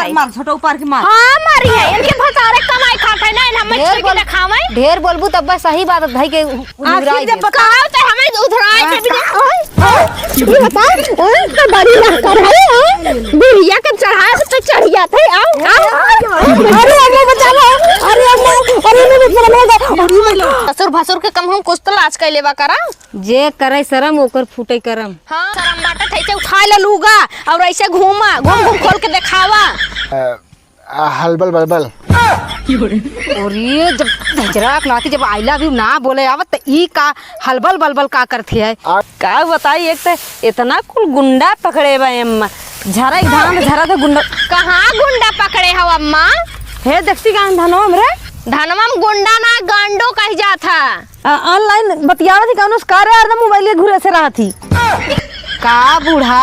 है मार छोटा ऊपर के मार। हां मारी है इनके भसारे कमाई खात है ना हम छोड़ के दिखावे ढेर बोलबू तब बस सही बात धई के उधराई दे कहां तो हमें उधराए के ये बता ओए तो बड़ी लहकर है बुढ़िया के चढ़ाए तो चढ़िया थे आओ अरे अम्मा बचा लो अरे अम्मा ससुर भसुर के कम हम कुछ तो लाज कैले बा करा जे करे शरम ओकर फूटे करम। हां शरम बाटा थैसे उठा ले लूगा और ऐसे घूम घूम खोल के दिखावा हलबल बलबल और ये जब हजराक नाती जब आई लव यू ना बोले आवत ई का हलबल बलबल का करती है का बताई एक तो इतना कुल गुंडा पकड़े बा अम्मा झरा धान झरा तो गुंडा कहां गुंडा पकड़े हो अम्मा हे देखती गान धनो हमरे धनमा में गुंडा ना गांडो कह जाता ऑनलाइन बतियावा थी कौन कार्य यार मोबाइल घुरे से रहा थी का बूढ़ा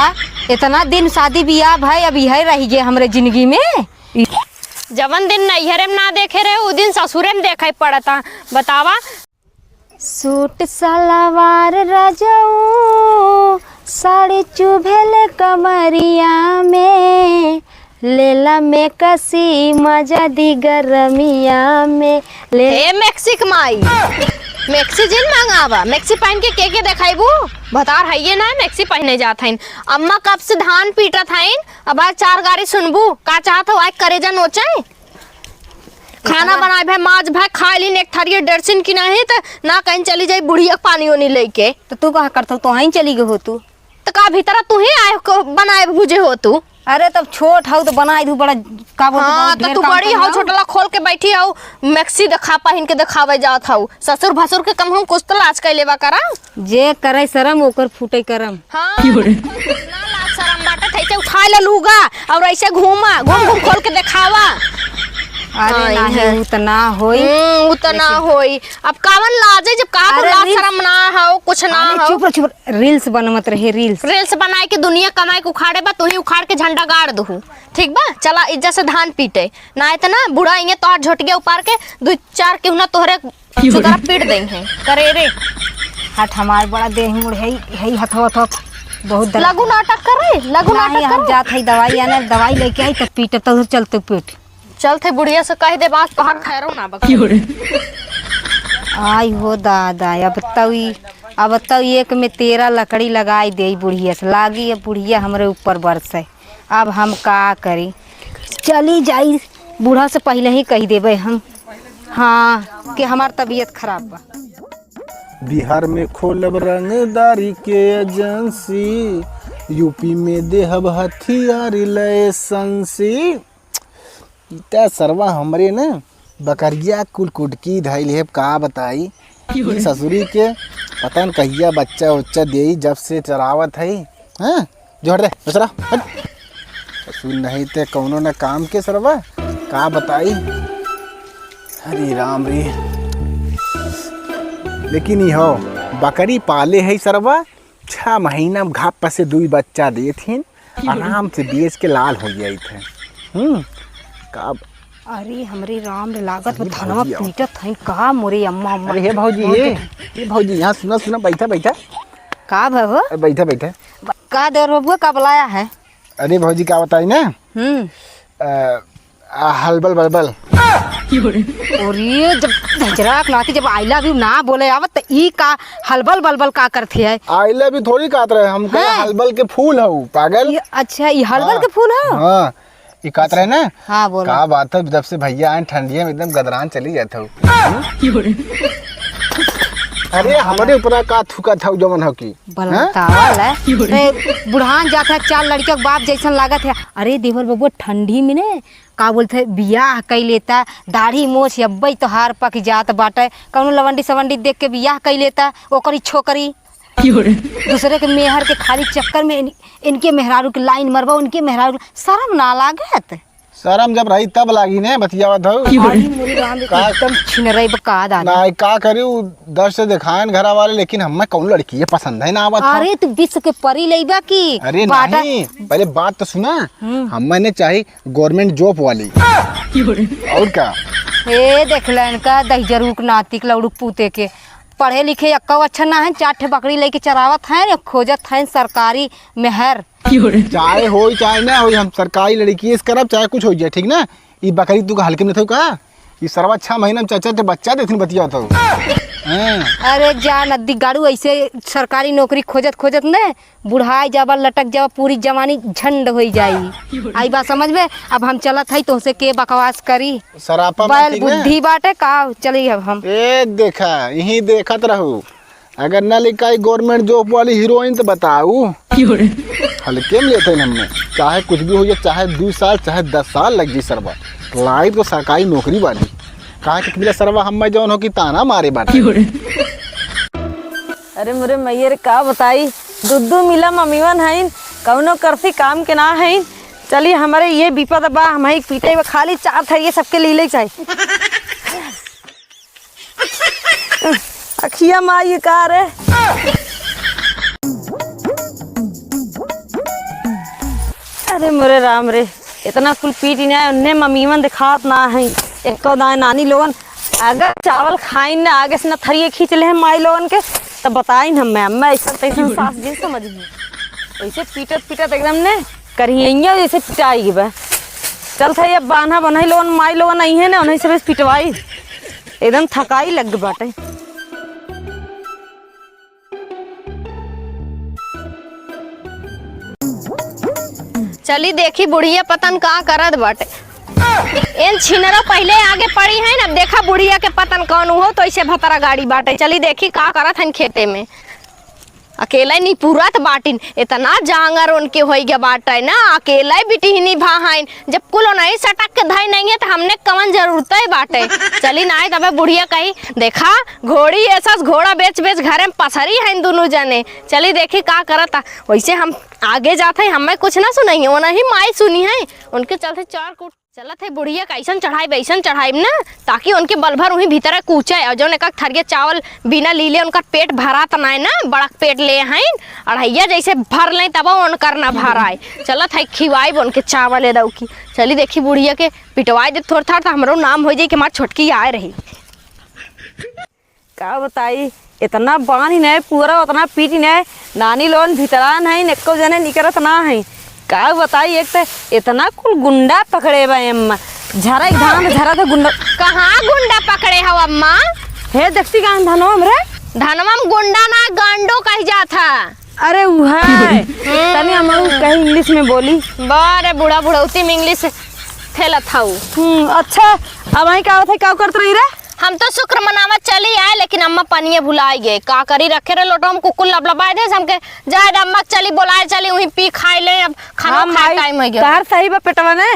इतना दिन शादी बियाह भाई अब यही रही गे हमरे जिंदगी में जवन दिन नैहरे में ना देखे रहे उ दिन ससुरे में देखे पड़ता बतावा सूट सलवार रजऊ साड़ी चुभेल कमरिया में लेला में कसी मजा दी गरमिया में ले ए मैक्सी कमाई मैक्सी जिन मंगावा मैक्सी पहन के देखाइबू बतार है ये ना मैक्सी पहने जात हइन अम्मा कब से धान पीटत हइन अब आज चार गाड़ी सुनबू का चाहत हो आज करेजा नोचे खाना बनाए भाई माज भाई खा ली एक थारी डरसिन की नहीं तो ना कहीं चली जाई बुढ़िया पानी ओनी लेके तो तू कहा करता तो वहीं चली गई हो तू तो का भीतर तू ही आए को बनाए बुझे हो तू अरे तब छोट हो तो बनाई दू बड़ा का बोल हाँ तो तू बड़ी हो छोटला खोल के बैठी हो मैक्सी दिखा पहिन के दिखावे जात हो ससुर भसुर के कम हम कुछ तो लाज कैले बा करा जे करे शरम ओकर फूटे करम। हां ना लाज शरम बाटा थैसे उठा ले लूगा और ऐसे घूम घूम खोल के दिखावा अरे नहीं उतना होई उतना होई अब कावन लाजे जब का तो लाज शरम ना हो कुछ ना हो चुप चुप रील्स बनमत रहे रील्स बनाए के दुनिया कमाए के उखाड़े बा तू ही उखाड़ के झंडा गाड़ दहू ठीक बा चला इज्जत से धान पीटे ना इतना बुढ़ा इंगे तोहर झोटगे उपार के दो चार के ना तोहरे सुतरा पीट देंगे करे रे हट हमार बड़ा देह मुड़ है हथवा तो बहुत लगू नाटक करे लगू नाटक हम जात है दवाई आने दवाई लेके आई तब पीट तो चलते पीट चलते बुढ़िया से कह दे बात तोहर खैरो ना बक आई हो दादा अब तो एक में 13 लकड़ी लगाई दे बुढ़िया से लागी अब बुढ़िया हमरे ऊपर बरसे अब हम का करी चली जाई बूढ़ा से पहले ही कह देवे हम हाँ कि हमार तबीयत खराब बा बिहार में खोलब रंगदारी के एजेंसी यूपी में देहब हथियार लाइसेंसी इतना सरवा हमरे न बकरिया कुल कुटकी धैल है का बताई ससुरी के पता न कहिया बच्चा उच्चा दे जब से चरावत है हाँ जोड़ दे दूसरा ससुर नहीं ते कौनो न काम के सरवा का बताई हरे राम रे लेकिन हो बकरी पाले है सरवा 6 महीना में घाप से 2 बच्चा दे थीन आराम से बेच के लाल हो गई थे का अरे हमरे राम रे लागत में धनवा पीटत है का मोरे अम्मा अरे हे भौजी ये भौजी यहाँ सुना बैठा का भव बैठा का देर बबुआ का बुलाया है अरे भौजी का बताई ना हलबल बलबल और ये जब हजराक नाती जब आई लव यू ना बोले आवत ई का हलबल बलबल का करती है आई लव यू थोड़ी काट रहे हम हलबल के फूल हो पागल अच्छा ये हलबल के फूल हो हाँ ये काट रहे ना हाँ बोलो का बात है जब से भैया आए ठंडिया में एकदम गदरान चली जाता हूँ अरे हमारे ऊपर का थूका था जमन हो की बतावल है बुढ़ान जाता है 4 लड़कियों बाप जैसा लागत है अरे देवर बबुआ ठंडी में ने का बोलते बियाह कई लेता दाढ़ी मोछ अब्बई तो हार पक जात बाटे कौनो लवंडी सवंडी देख के बियाह कई लेता ओकरी छोकरी दूसरे के मेहर के खाली चक्कर में इनके मेहरारू की लाइन मरबा उनके मेहरारू शर्म ना लागत शर्म जब रही तब लागी ने बतियावत हो एकदम छिनरई बका दादा ना का करियो 10 से दिखाएन घरा वाले लेकिन हमें कौन लड़की है पसंद है ना आवत अरे तू विश्व के परी लेबा की अरे नहीं पहले बात तो सुना हमने चाहिए गवर्नमेंट जॉब वाली और क्या ए देखलन का दही जरूक नातिक लौड़ू पूते के पढ़े लिखे अक्का अच्छा ना है, 4 ठे बकरी लेके चरावत हैं, खोजत हैं सरकारी मेहर। चाहे हो चाहे ना हो, हम सरकारी लड़की इस करब चाहे कुछ हो जाए, ठीक ना। ये बकरी तू हल्के में थे का, ये सरवा 6 महीना में 4 बच्चा देथिन बतिया तो। अरे जा नदी गाड़ू, ऐसे सरकारी नौकरी खोजत खोजत ने बुढ़ाई जाबा लटक जाबा, पूरी जवानी झंड हो जाई। आई बात समझ में। अब हम चलत है तो से के बकवास करी, सरापा बैल बुद्धि बाटे का। चली अब हम देखा यही देखत रहू, अगर न लिखाई गवर्नमेंट जॉब वाली हीरोइन तो बताऊ हल्के में लेते हमने, चाहे कुछ भी हो जाए, चाहे 2 साल चाहे 10 साल लग जाए सरवा, लाई तो सरकारी नौकरी वाली। कहा कि मिला सरवा हम जौन हो कि ताना मारे बाटे। अरे मोरे मैयर का बताई, दुद्दू मिला मम्मीवन है, कौनो करती काम के ना है। चलिए हमारे ये विपद बा, हम ही पीटे खाली 4 थरिये सबके लीले चाहिए। अखिया माँ ये कार है। अरे मोरे राम रे, इतना कुल पीट ही ना, उन्हें मम्मीवन दिखात ना है। एक दाए नानी लोगन अगर चावल खाइन ना आगे से ना थरिये खींच ले माई लोगन के, तब बताइन हम मैं ऐसा तैसा सास जी समझ में ऐसे पीटत पीटत एकदम ने करिए जैसे पिटाई बा। चल था ये बान्हा बनाई लोगन माई लोगन आई है ना, उन्हें से पिटवाई एकदम थकाई लग बाटे। चली देखी बुढ़िया पतन का करत बाटे। इन छिनरो पहले आगे पड़ी है ना, देखा बुढ़िया के पतन कौन हो तो ऐसे भतरा गाड़ी बाटे। चली देखी का करत हन खेते में, अकेला नहीं पूरत बाटिन, इतना जांगर उनके हो गया बाटे ना, अकेला बिटी ही नहीं भाइन। जब कुल नहीं सटक के धाई नहीं है तो हमने कवन जरूरत है बाटे। चली ना तब बुढ़िया कही देखा घोड़ी ऐसा घोड़ा बेच बेच घरे में पसरी है दोनों जने। चली देखी का करता। वैसे हम आगे जाते हैं, हमें कुछ ना सुनाई, वो नहीं माई सुनी है उनके चलते 4 कूट चलत है। बुढ़िया कैसन चढ़ाई बैसन चढ़ाई ना, ताकि उनके बल भर वहीं भीतर कूचे और जो एक थरिया चावल बिना लीले उनका पेट भरा तो नहीं ना, बड़ा पेट ले हैं अढ़ैया जैसे भर लें तब उनकर ना भराए। चलत है खिवाई उनके चावल दऊ की। चली देखी बुढ़िया के पिटवाई दे थोड़ा था तो हमारो नाम हो जाए कि हमारी छोटकी आए रही। का बताई इतना बानी नहीं पूरा उतना पीटी नहीं, नानी लोगन भीतरा नहीं, एको जने निकलत ना है। का बताई एक तो इतना कुल गुंडा पकड़े बा अम्मा, झरा धान झरा तो गुंडा। कहाँ गुंडा पकड़े हो अम्मा? हे देखती का धनो हमरे धनवा में गुंडा ना गांडो कह जाता। अरे वो है तनी हम कहीं इंग्लिश में बोली। बारे बुढ़ा बुढ़ौती में इंग्लिश फैलत था। अच्छा अब वही क्या करते रही रे? हम तो शुक्र मनावत चली आए, लेकिन अम्मा पनिये भुलाई गए। का करी रखे रे लोटो में कुकुल लबलबाए दे हमके जाए अम्मा चली बोलाए चली वहीं पी खाई ले। अब खाना खाए टाइम हो गया। तार सही बा पेटवा ने।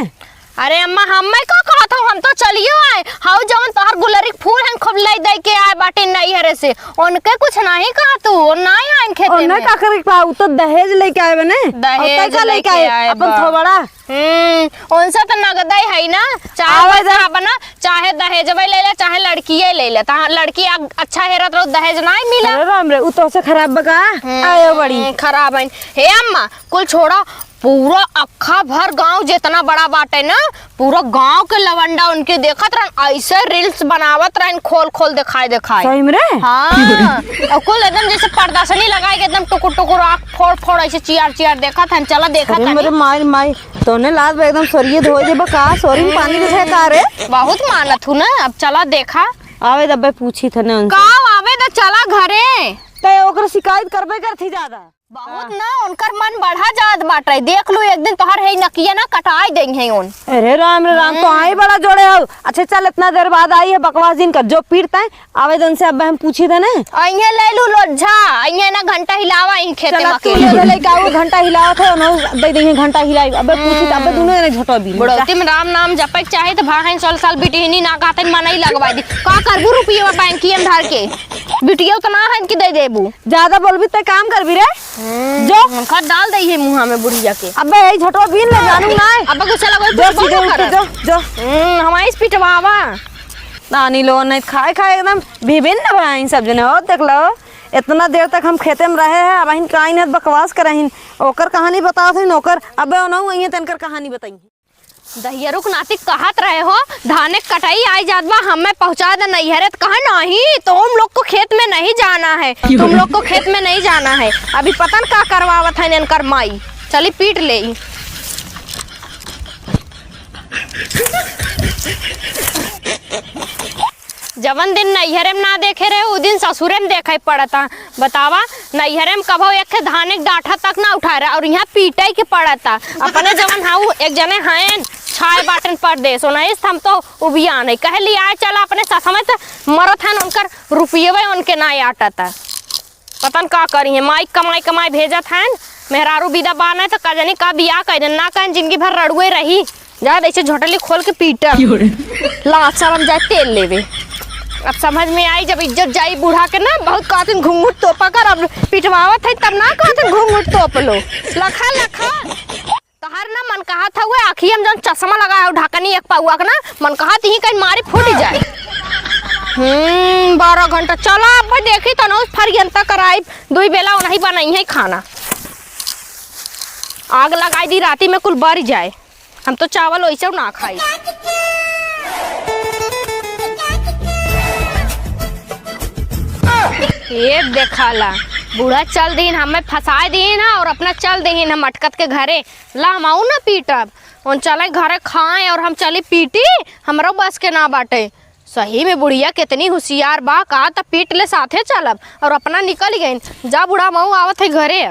अरे अम्मा हमें का कहत हूं, हम तो चलियो आए। हाउ जवन तोहर गुलरी फूल हन खूब लई दई के आए बाटे नहीं हरे से, उनके कुछ नहीं कहा तू नहीं आइन खेते में। उन्हें का करे पाऊ तो दहेज लेके आए बने। दहेज लेके आए अपन थोबड़ा। उनसे तो नगदाई है ना, चाहे बना चाहे दहेज ले ले चाहे लड़की ले ले। लड़की अच्छा हेरत रहो दहेज नहीं मिला। राम रे उ तो से खराब बका आयो बड़ी खराब है। हे अम्मा कुल छोड़ा, पूरा अखा भर गांव जितना बड़ा बाटे ना, पूरा गांव के लवंडा उनके देखत रहन, ऐसे रील्स बनावत रहन खोल खोल दिखाए सही में रे। हाँ और कुल एकदम जैसे पर्दासनी लगाए के एकदम टुकुर टुकुर आँख फोड़ फोड़ ऐसे चियार चियार देखत हन। चला देखत हन मेरे माई तोने लाद में एकदम सोरिये धोए दे बका, सोरी में पानी के का रे बहुत मानत हूँ ना। अब चला देखा आवे दब्बे पूछी थे उनसे का आवे तो चला घरे ते ओकर शिकायत करबे करथी ज्यादा बहुत ना, उनकर मन बढ़ा जात बाटे। देख लो एक दिन तोहर है नकिया ना कटाई देंगे उन। अरे राम रे राम, तो आई बड़ा जोड़े हो। अच्छा चल इतना देर बाद आई है बकवास दिन कर जो पीटता है आवेदन से। अब हम पूछी थे ना अइहे ले लू लोझा, अइहे ना घंटा हिलावा इन खेते में के ले ले का वो घंटा हिलावा थे ना दे देंगे घंटा हिलाई। अब पूछी तब दोनों ने झटो भी बुढ़ौती में राम नाम जपे चाहे तो भाहन साल साल बिटिहनी ना गाते मनई लगवा दी। का करबू रुपया बैंकिया में धर के बिटिया तो ना है कि दे देबू। ज्यादा बोलबी त काम करबी रे जो खत डाल दई है मुंह में बुढ़िया के। अबे यही झटवा बीन ले जानू ना। अब कुछ लगे जो हमारी पिटवावा नानी लोग नहीं खाए एकदम विभिन्न भाई सब जने हो। देख लो इतना देर तक हम खेते में रहे हैं, अब काइन बकवास करहिन ओकर कहानी बताओ थे नौकर। अब ना तनकर कहानी बताई दहियरुक नाती कहत रहे हो धाने कटाई आई जात बा हमें पहुंचा दे नैहरे कहा नहीं तुम लोग को खेत में नहीं जाना है, तुम लोग को खेत में नहीं जाना है। अभी पता न का करवावत है इनकर माई। चली पीट ले। जवन दिन नैहरे में ना देखे रहे उ दिन ससुरे में देखे पड़ता। बतावा नैहरे में कभो एक धाने डाठा तक ना उठा रहा और यहाँ पीटे के पड़ता। अपने जवन हाउ एक जने हैं छाए बाटन परदेश नहीं हम तो उबिया नहीं कहे लिया चला अपने ससमय मरत है उनकर रुपये उनके ना आटता। पता न का करी है माई कमाई कमाई भेजत है मेहरारू विदा बान है तो कजनी का बिया कह ना कह जिंदगी भर रड़ुए रही जा ऐसे झोटली खोल के पीटा ला शर्म जाए तेल लेवे। अब समझ में आई जब इज्जत जाई बूढ़ा के ना बहुत कहते घूंघट तोपा कर अब पिटवावत है तब ना कहते घूंघट तोप लो लखा लखा तोहर ना मन कहा था वो आखिर हम जब चश्मा लगाया ढाकनी एक पाउआ का ना मन कहा थी कहीं मारी फूट जाए। 12 घंटा चला अब देखी तो ना फरियंता कराई 2 बेला नहीं बनाई है खाना आग लगाई दी राती में कुल बढ़ जाए। हम तो चावल वैसे ना खाई। ये देखाला बूढ़ा चल दीन हमें फंसाए दीन और अपना चल दीन हम अटकत के घरे ला माऊ ना पीटब उन चले घरे खाए और हम चली पीटी हमरो बस के ना बाटे। सही में बुढ़िया कितनी होशियार बा कहा तब पीट ले साथे चलब और अपना निकल गई। जा बूढ़ा माऊ आवत है घरे।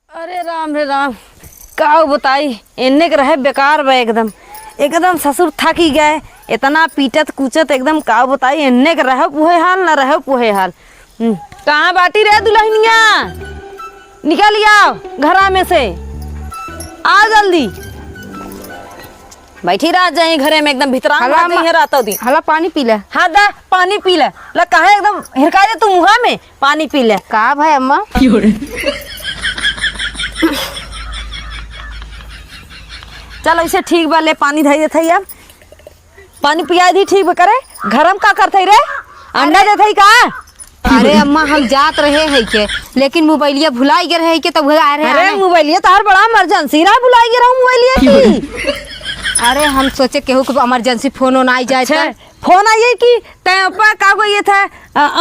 अरे राम रे राम का बताई इन्ने के रहे बेकार बा एकदम ससुर थकी गए इतना पीटत कुचत एकदम का बताई इन्ने के रह पुहे हाल ना रह पुहे हाल। कहाँ बाटी रहे दुल्हनिया निकल आओ घरा में से आ जल्दी बैठी रह जाए घरे में एकदम भीतर हला पानी पी ले। हाँ दा पानी पी ले कहा एकदम हिरका दे तू मुहा में पानी पी ले का भाई अम्मा चलो इसे ठीक बा ले पानी धई देते अब पानी पिया दी ठीक करे घरम का करते रे अंडा देते का। अरे अम्मा हम जात रहे है के लेकिन मोबाइलिया भुलाई गए है के तब आ रहे। अरे मोबाइलिया तार बड़ा इमरजेंसी रहा भुलाई गए रहूं मोबाइलिया की। अरे हम सोचे केहू को इमरजेंसी फोन आई जाए फोन आइए कि तय ऊपर का को ये था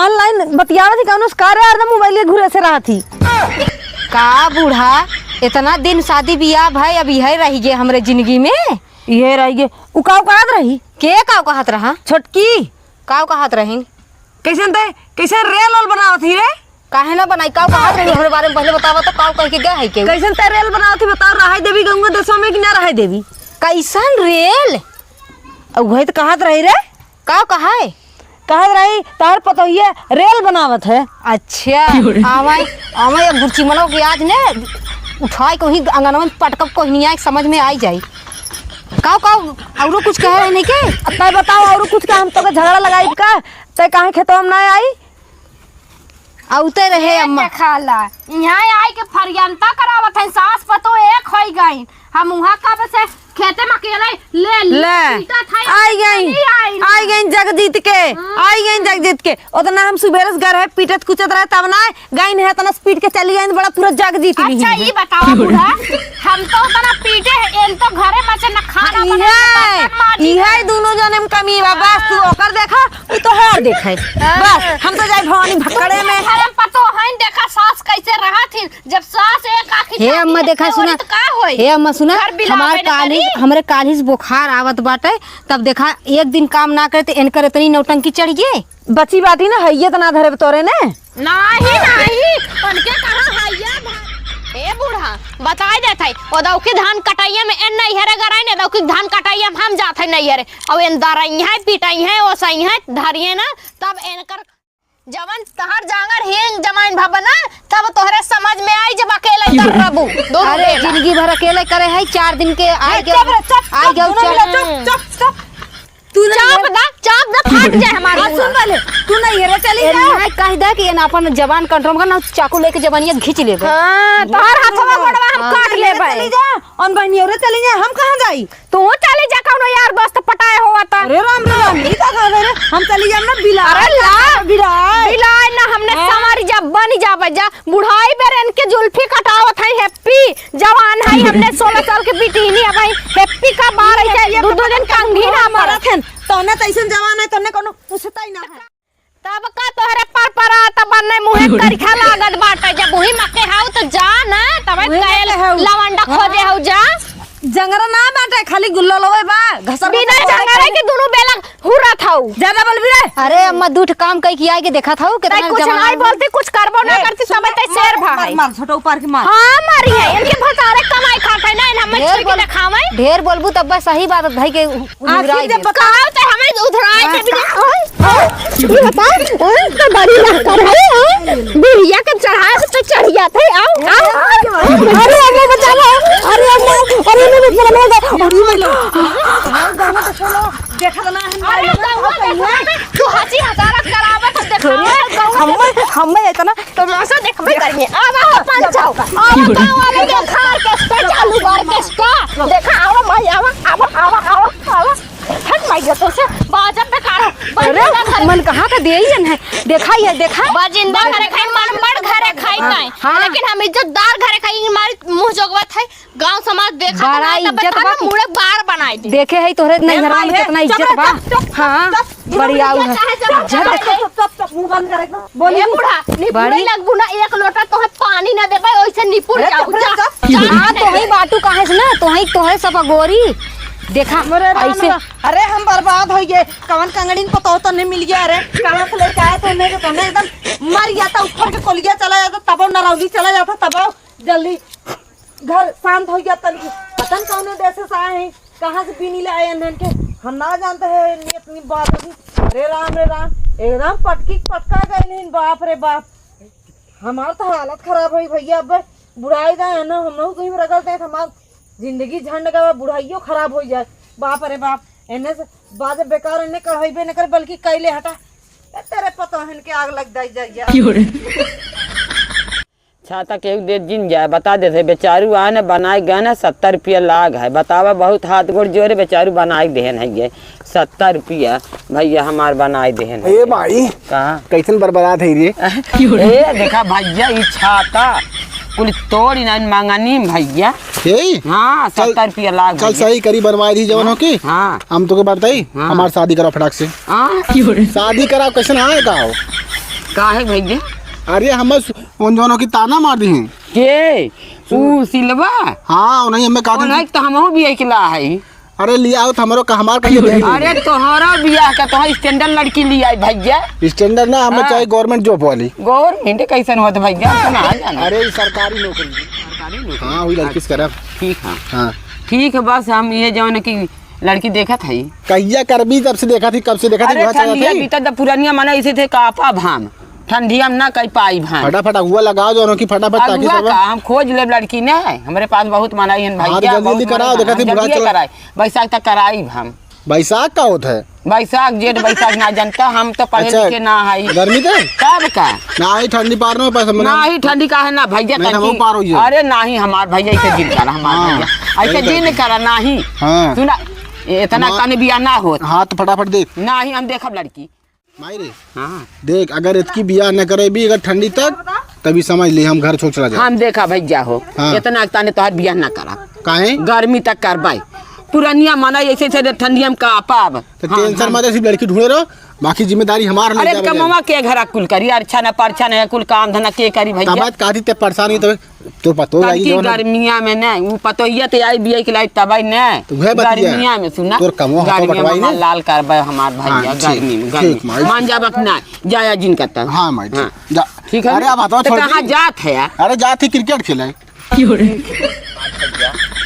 ऑनलाइन बतियावा थी कौन कार्य यार मोबाइलिया घुरे से रहा थी का बूढ़ा इतना दिन शादी बियाह भाई अब यही रही गे हमरे जिंदगी में ये रही गे उकाव कहत रही के काव कहत रहा छोटकी काव कहत रही कैसे रेल ओल बनावत थी रे काहे ना बनाई काव कहत रही हमरे बारे में पहले बतावा तो काव कह के गए है के कैसे ते रेल बनावत थी बताओ रहाई देवी गंगा देशों में कि ना रहाई देवी कैसन रेल वही तो कहत रही रे काव कहाए कहत रही तार पतोहिया रेल बनावत है। अच्छा आवाई आवाई अब गुरची मनो के आज ने उठाई को ही अंगनवा में पटकब को नहीं आए समझ में आई जाई काव काव औरो कुछ कह रहे नहीं के तय बताओ और कुछ का हम तो झगड़ा लगाई का तय काहे खेतों में ना आई औते रहे अम्मा खाला यहाँ आई के फरियंता करावत है सास पतो एक होई गई हम वहाँ कब से खेते में अकेले ले आई गई जगजीत के उतना हम सुबेरस घर है पीटत कुचत रहे तब ना गई है तना स्पीड के चली गई बड़ा पूरा जगजीत ली। अच्छा ये बताओ बूढ़ा हम तो उतना पीटे हैं इन तो घरे बचे न खाना बनाए ये दोनों जने में कमी बा बस तू ओकर देखा उ तो है देखे बस हम तो जाई भवानी भक्कड़े में हम पतो है देखा सास कैसे रहा थी जब सास एक आखिर हे अम्मा देखा सुना तो का होई हे अम्मा सुना हमारे कालिस बुखार आवत बाटे तब देखा एक दिन काम ना करते इनकर इतनी नौटंकी चढ़ गए बची बाटी ना हैये तना धरे तोरे ने नहीं उनके कहा हैया ए बूढ़ा बताई देत है ओदौ के धान कटाइया में एन नहीं हेरे गराई ने दौ के धान कटाइया में हम जात है नहीं हेरे और एन दराई है पिटाई है ओ सही है धरिए ना तब इनकर जवन तहर जांगर हेंग जमाइन भबना तब तोहरे समझ में आई जब अकेले कर रबू दो अरे जिंदगी भर अकेले करे है 4 दिन के आई गए चुप तू चाप दा फाट जाए हमारी सुन वाले तू नहीं हेरे चली जा कह दा कि ना अपन जवान कंट्रोल करना चाकू लेके जवानिया खींच लेबे हां तोहर हाथवा गोड़वा हम काट लेबे चली जा और बहनी और चली जाए, हम कहाँ जाई? तू चले जा कौनो यार दोस्त पटाए हुआ था। अरे राम रे राम, ई का कर रे? हम चली जाए ना बिला। अरे ला बिलाए बिलाए ना हमने समारी जब बनी जा बजा बुढ़ाई बेर इनके जुल्फी कटावत है हैप्पी जवान है हमने 16 साल के बिटिनी है भाई हैप्पी का बार है ये दो दिन कंघी ना मारत हन तोने तैसन जवान है तोने कोनो पूछता ही ना है। तब का तोहरे पर तब ने मुहे करखा लागत बाटे जब वही मके हाउ तो जा ना तब लवंडा खोजे हाउ जा जंगरा ना बाटे खाली गुल्लो लोवे बा घसा बिना जंगरे के दोनों बेला हुरा थाऊ ज्यादा बोल भी रे। अरे अम्मा दूठ काम कई किया के देखा था कितना कुछ नहीं बोलती कुछ करबो ना करती तब ते शेर भाई मार छोटा ऊपर के मार। हां मारी है इनके भतारे कमाई खाते ना हम छोड़ के दिखावे ढेर बोलबू तब बस सही बात भाई के उधराई दे कहां ते हमें उधराए के भी ये बता तो बड़ी लहकर है बिरिया के चढ़ाए तो चढ़िया थे आओ अरे अम्मा बचा लो अरे अम्मा अरे मैं चला देखा ना अरे तू हंसी हजारत करावे तो देखा हम इतना तमाशा देखबे करिए आवा पांच जाओ आवा गांव वाले देखा ऑर्केस्ट्रा चालू ऑर्केस्ट्रा देखा आवा भाई आवा हट भाई तो से बाजा पे काढ़ो अरे मन कहाँ का दे ही है देखा ही है देखा बाजिंदा घरे खाई मन मर घरे खाई नहीं लेकिन हम इज्जतदार घरे खाई हमारी मुंह जोगवत है गांव समाज देखा बड़ा इज्जत बा मुड़े बार बनाई दे देखे है तोहरे नहीं घर में कितना इज्जत बा। हाँ बढ़िया है चुप मुंह बंद कर एकदम बोलिए बूढ़ा निपुड़ी लगबू ना एक लोटा तोहे पानी ना देबे ओइसे निपुड़ जाऊ हाँ तो ही बाटू काहे से ना तो ही सब गोरी देखा ऐसे। अरे हम बर्बाद हो गए कवन कंगड़ीन को तो नहीं मिल गया। अरे कहां से लेके आए तो नहीं तो एकदम मर गया था ऊपर के कोलिया चला जाता तब नरौली चला जाता तब जल्दी घर शांत हो गया तन पता नहीं कौन देश से आए हैं कहां से पीनी लाए इन्हन के हम ना जानते हैं इतनी बात होगी। अरे राम एकदम पटका गए नहीं बाप रे बाप हमारा तो हालत खराब हुई भैया। अब बुढ़ाई जाए ना हम लोग कहीं रगड़ते हैं हमारा जिंदगी झंड का बुढ़ाइयो खराब हो जाए बाप रे बाप एने से बाजे बेकार इन्हें कढ़ाई न कर बल्कि कैले हटा तेरे पता है इनके आग लग जाए छाता के दे जिन जाए बता देते बेचारू आए न बनाए गए ना 70 रुपया लाग है बतावा बहुत हाथ गोड़ जोरे बेचारू बनाए देहन है ये 70 रुपया भैया हमार बनाए देहन ए भाई कहा कैसन बर्बाद है रे ए देखा भैया ई छाता कुल तोड़ी ना मांगनी भैया हाँ 70 रुपया लाग चल सही करी बनवाई थी जवन हो की हाँ हम तो के बताई हमार शादी करो फटाक से शादी कराओ कैसे ना आए गाओ काहे भैया अरे हम उन दोनों की ताना मार दी हैं के ऊ सिलवा हाँ उन्हें हमें कहा नहीं तो हमहू भी अकेला है अरे लिया आओ हमारो हमार कहिए दे अरे तोहरा बियाह का तोहर स्टैंडर्ड लड़की लिया भैया स्टैंडर्ड ना हमें चाहिए गवर्नमेंट जॉब वाली गवर्नमेंट कैसन होत भैया ना जाना अरे सरकारी नौकरी हाँ वही लड़की से करब ठीक है हाँ ठीक है बस हम ये जौन की लड़की देखा था कहिया करबी तब से देखा थी कब से देखा अरे ठंडिया थी बीता जब पुरानिया मना ऐसे थे कापा भाम ठंडिया में ना कई पाई भाम फटाफट हुआ लगाओ दोनों की फटाफट ताकि अगुआ सब का हम खोज ले लड़की ने हमारे पास बहुत मनाई है हाँ, भैया जल्दी कराओ, देखा थी बुढ़ा चला। कराई बैसाख तक कराई हम बैसाख का होता है बैसाख जेठ बैसाख ना जानता हम तो पढ़े अच्छा, लिखे ना है गर्मी थे कब का ना ही ठंडी पार में पैसा ना ही ठंडी का है ना भैया नहीं, तनकी- हम पार होइए। अरे ना ही हमार भैया ऐसे दिन करा हमार हाँ, भैया ऐसे सही दिन करा ना ही हाँ। सुना इतना कने बिया ना होत हाँ तो फटाफट देख ना ही हम देखब लड़की मायरे हाँ देख अगर इसकी बियाह न करे भी अगर ठंडी तक तभी समझ ले हम घर छोड़ चला जाए हम देखा भैया हो हाँ। इतना ताने तोहर बियाह ना करा काहे गर्मी तक करबाई पुरानिया माना ऐसे ऐसे ठंडिया में का पाब तो टेंशन मत सिर्फ लड़की ढूंढे रहो बाकी जिम्मेदारी हमार अरे कमावा के घर कुल करी अच्छा न परछा न कुल काम धंधा के करी भैया बात काती ते परेशानी तो तो पतो तनकी लगी गर्मिया में न वो पतो ये तो आई बिया के लाई तबाई न तो वह बतिया। गर्मिया में सुना तोर कमो हाथों गर्मिया बटवाई में ने? लाल करबे हमार भैया हाँ, ठीक, गर्मी में ठीक, गर्मी माई। मान जाब अपना जाया जिन करता हाँ माई जा ठीक है अरे अब हथवा तो छोड़ कहाँ दी। जात है यार अरे जाती क्रिकेट खेले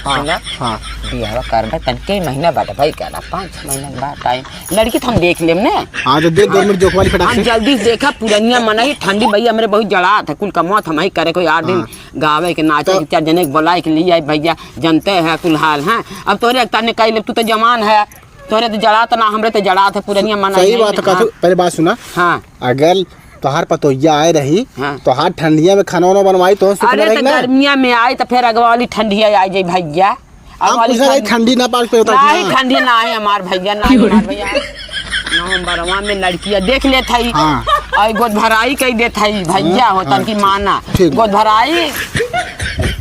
सुना हाँ बियाह करबे तनके महीना बाद भाई करा 5 महीना के बाद टाइम लड़की तो हम देख लेम ने हाँ तो देख गवर्नमेंट जॉब वाली फटाक हम से जल्दी से देखा पुरानिया मना ही ठंडी भैया हमरे बहुत जड़ा था कुल कमौत हम ही करे कोई 8 दिन गावे के नाचे के 4 जने के बुलाए के लिए भैया जानते हैं कुल हाल हैं अब तोरे एक ताने कह ले तू तो जवान है तोरे तो जड़ा तो ना हमरे तो जड़ा था पुरानिया मना सही बात है पहले बात सुना हाँ अगर तोहार पतोहिया आए रही हाँ। तोहार ठंडिया में खाना वाना बनवाई तो सुख अरे रही तो ना। गर्मिया में आई तो फिर अगवा वाली ठंडिया आ जाई भैया। हम पूछा रही ठंडी ना पास पे होता नहीं ठंडी ना है हमार भैया ना हमार भैया नवंबरवा में लड़कियां देख लेत हई हाँ। और गोद भराई कह देत हई भैया होतन की माना ठीक। गोद भराई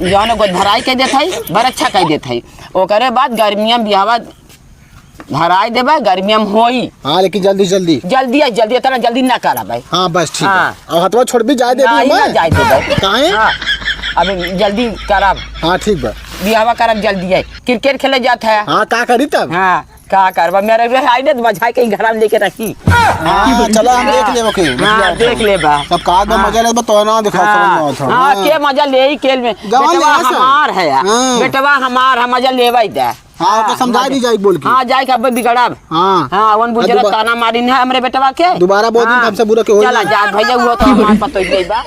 जौन गोद भराई कह देत हई बड़ अच्छा कह देत हई ओकरे बाद गर्मिया में बिहावा भराई देबा गर्मिया में होई। हाँ लेकिन जल्दी जल्दी जल्दी इतना जल्दी ना करा भाई। हाँ बस ठीक हाँ। है और हथवा छोड़ भी जाए दे नहीं ना जाए दे भाई। काहे? हाँ, अभी जल्दी करब हाँ ठीक बा। बिहावा करब जल्दी है क्रिकेट खेले जाता है। हाँ का करी तब? हाँ का करबा मेरे रे आइडे बजाय के घर में लेके रखी। हाँ चलो हम देख लेबो के हाँ देख ले बा सब का में मजा ले तो ना दिखा समझ में हाँ के मजा ले ही खेल में जवान बेटवा ले ऐसे। हमार है यार हाँ। बेटवा हमार है मजा लेवाई दे। हाँ ओके समझा दी जाए बोल के। हाँ जाए के अब बिगड़ब। हाँ हाँ वन बुझे दोबारा- ताना मारी है हमरे बेटवा के दोबारा बोल दिन हाँ। हमसे बुरा के हो चला जा भैया वो तो हमार पतो ही बा।